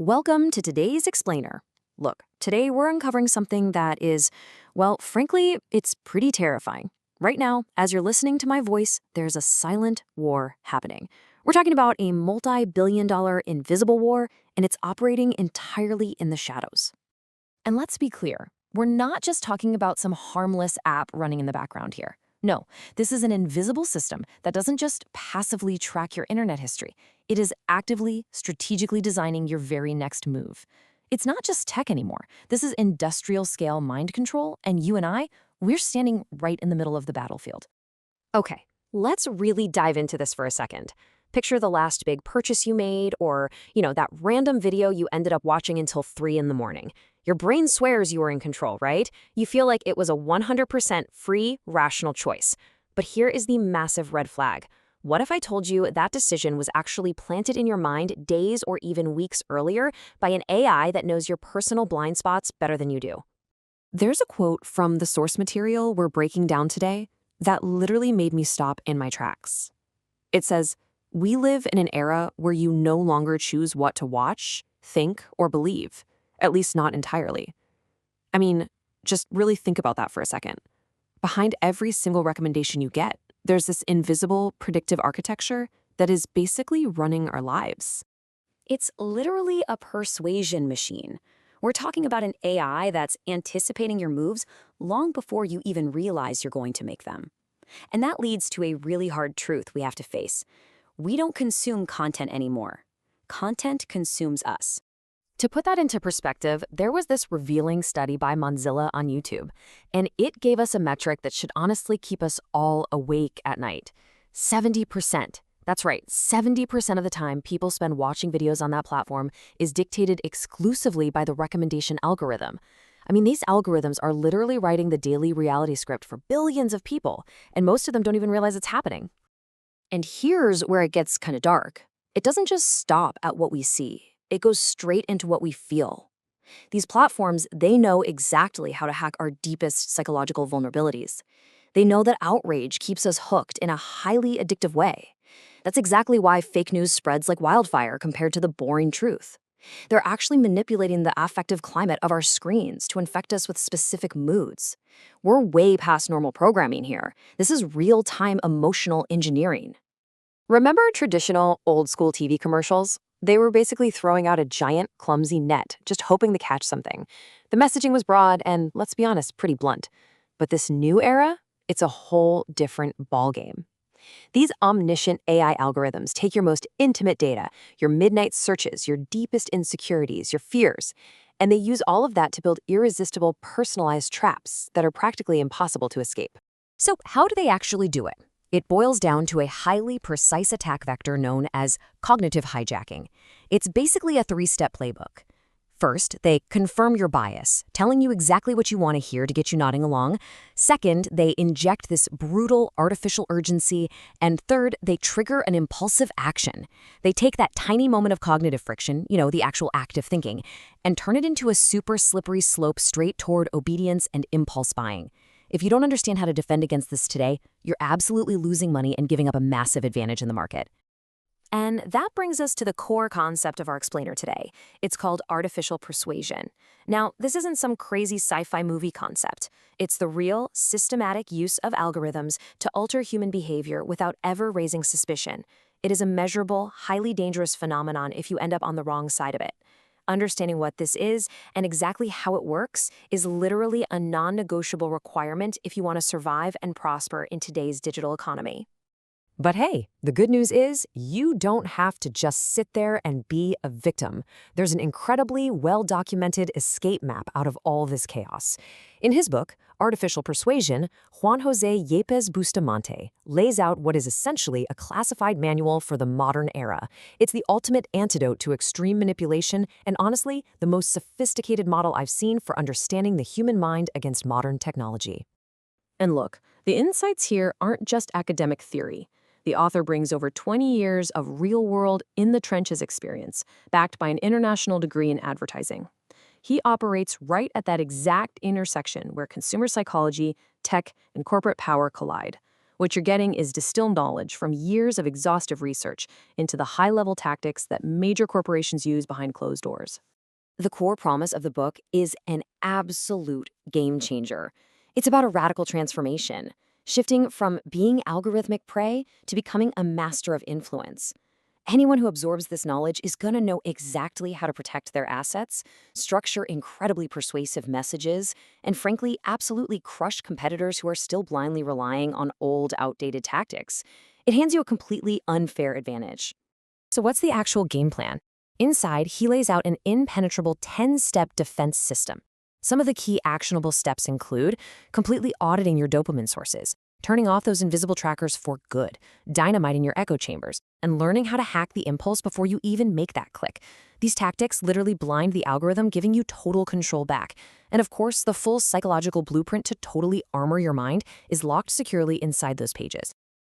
Welcome to today's explainer. Look, today we're uncovering something that is, well, frankly, it's pretty terrifying. Right now, as you're listening to my voice, there's a silent war happening. We're talking about a multi-billion-dollar invisible war, and it's operating entirely in the shadows. And let's be clear, we're not just talking about some harmless app running in the background here. No, this is an invisible system that doesn't just passively track your internet history. It is actively, strategically designing your very next move. It's not just tech anymore. This is industrial-scale mind control, and you and I, we're standing right in the middle of the battlefield. Okay, let's really dive into this for a second. Picture the last big purchase you made, or, that random video you ended up watching until 3 in the morning. Your brain swears you were in control, right? You feel like it was a 100% free, rational choice. But here is the massive red flag. What if I told you that decision was actually planted in your mind days or even weeks earlier by an AI that knows your personal blind spots better than you do? There's a quote from the source material we're breaking down today that literally made me stop in my tracks. It says, "We live in an era where you no longer choose what to watch, think, or believe, at least not entirely." I mean, just really think about that for a second. Behind every single recommendation you get, there's this invisible, predictive architecture that is basically running our lives. It's literally a persuasion machine. We're talking about an AI that's anticipating your moves long before you even realize you're going to make them. And that leads to a really hard truth we have to face. We don't consume content anymore. Content consumes us. To put that into perspective, there was this revealing study by Mozilla on YouTube, and it gave us a metric that should honestly keep us all awake at night. 70%. That's right, 70% of the time people spend watching videos on that platform is dictated exclusively by the recommendation algorithm. I mean, these algorithms are literally writing the daily reality script for billions of people, and most of them don't even realize it's happening. And here's where it gets kind of dark. It doesn't just stop at what we see. It goes straight into what we feel. These platforms, they know exactly how to hack our deepest psychological vulnerabilities. They know that outrage keeps us hooked in a highly addictive way. That's exactly why fake news spreads like wildfire compared to the boring truth. They're actually manipulating the affective climate of our screens to infect us with specific moods. We're way past normal programming here. This is real-time emotional engineering. Remember traditional old-school TV commercials? They were basically throwing out a giant, clumsy net, just hoping to catch something. The messaging was broad and, let's be honest, pretty blunt. But this new era, it's a whole different ballgame. These omniscient AI algorithms take your most intimate data, your midnight searches, your deepest insecurities, your fears, and they use all of that to build irresistible, personalized traps that are practically impossible to escape. So how do they actually do it? It boils down to a highly precise attack vector known as cognitive hijacking. It's basically a 3-step playbook. First, they confirm your bias, telling you exactly what you want to hear to get you nodding along. Second, they inject this brutal artificial urgency. And third, they trigger an impulsive action. They take that tiny moment of cognitive friction, the actual act of thinking, and turn it into a super slippery slope straight toward obedience and impulse buying. If you don't understand how to defend against this today, you're absolutely losing money and giving up a massive advantage in the market. And that brings us to the core concept of our explainer today. It's called artificial persuasion. Now, this isn't some crazy sci-fi movie concept. It's the real, systematic use of algorithms to alter human behavior without ever raising suspicion. It is a measurable, highly dangerous phenomenon if you end up on the wrong side of it. Understanding what this is and exactly how it works is literally a non-negotiable requirement if you want to survive and prosper in today's digital economy. But hey, the good news is you don't have to just sit there and be a victim. There's an incredibly well-documented escape map out of all this chaos. In his book, Artificial Persuasion, Juan Jose Yepes Bustamante lays out what is essentially a classified manual for the modern era. It's the ultimate antidote to extreme manipulation and honestly, the most sophisticated model I've seen for understanding the human mind against modern technology. And look, the insights here aren't just academic theory. The author brings over 20 years of real-world, in-the-trenches experience, backed by an international degree in advertising. He operates right at that exact intersection where consumer psychology, tech, and corporate power collide. What you're getting is distilled knowledge from years of exhaustive research into the high-level tactics that major corporations use behind closed doors. The core promise of the book is an absolute game changer. It's about a radical transformation, shifting from being algorithmic prey to becoming a master of influence. Anyone who absorbs this knowledge is going to know exactly how to protect their assets, structure incredibly persuasive messages, and frankly, absolutely crush competitors who are still blindly relying on old, outdated tactics. It hands you a completely unfair advantage. So what's the actual game plan? Inside, he lays out an impenetrable 10-step defense system. Some of the key actionable steps include completely auditing your dopamine sources, turning off those invisible trackers for good, dynamiting your echo chambers, and learning how to hack the impulse before you even make that click. These tactics literally blind the algorithm, giving you total control back. And of course, the full psychological blueprint to totally armor your mind is locked securely inside those pages.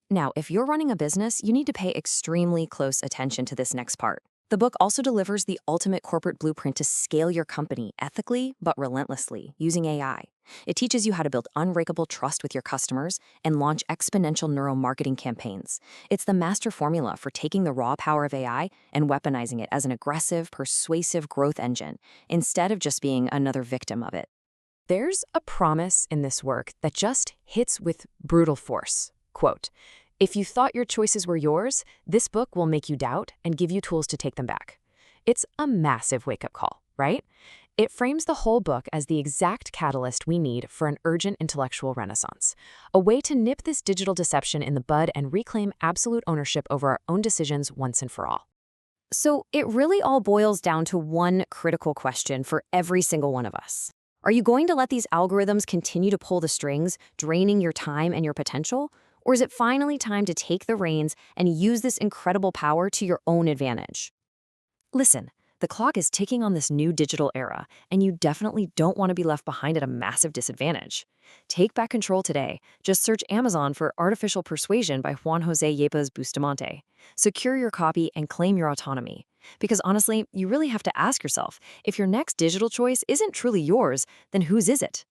Now, if you're running a business, you need to pay extremely close attention to this next part. The book also delivers the ultimate corporate blueprint to scale your company ethically but relentlessly using AI. It teaches you how to build unbreakable trust with your customers and launch exponential neuromarketing campaigns. It's the master formula for taking the raw power of AI and weaponizing it as an aggressive, persuasive growth engine, instead of just being another victim of it. There's a promise in this work that just hits with brutal force. Quote, "If you thought your choices were yours, this book will make you doubt and give you tools to take them back." It's a massive wake-up call, right? It frames the whole book as the exact catalyst we need for an urgent intellectual renaissance, a way to nip this digital deception in the bud and reclaim absolute ownership over our own decisions once and for all. So it really all boils down to one critical question for every single one of us. Are you going to let these algorithms continue to pull the strings, draining your time and your potential? Or is it finally time to take the reins and use this incredible power to your own advantage? Listen, the clock is ticking on this new digital era, and you definitely don't want to be left behind at a massive disadvantage. Take back control today. Just search Amazon for Artificial Persuasion by Juan Jose Yepes Bustamante. Secure your copy and claim your autonomy. Because honestly, you really have to ask yourself, if your next digital choice isn't truly yours, then whose is it?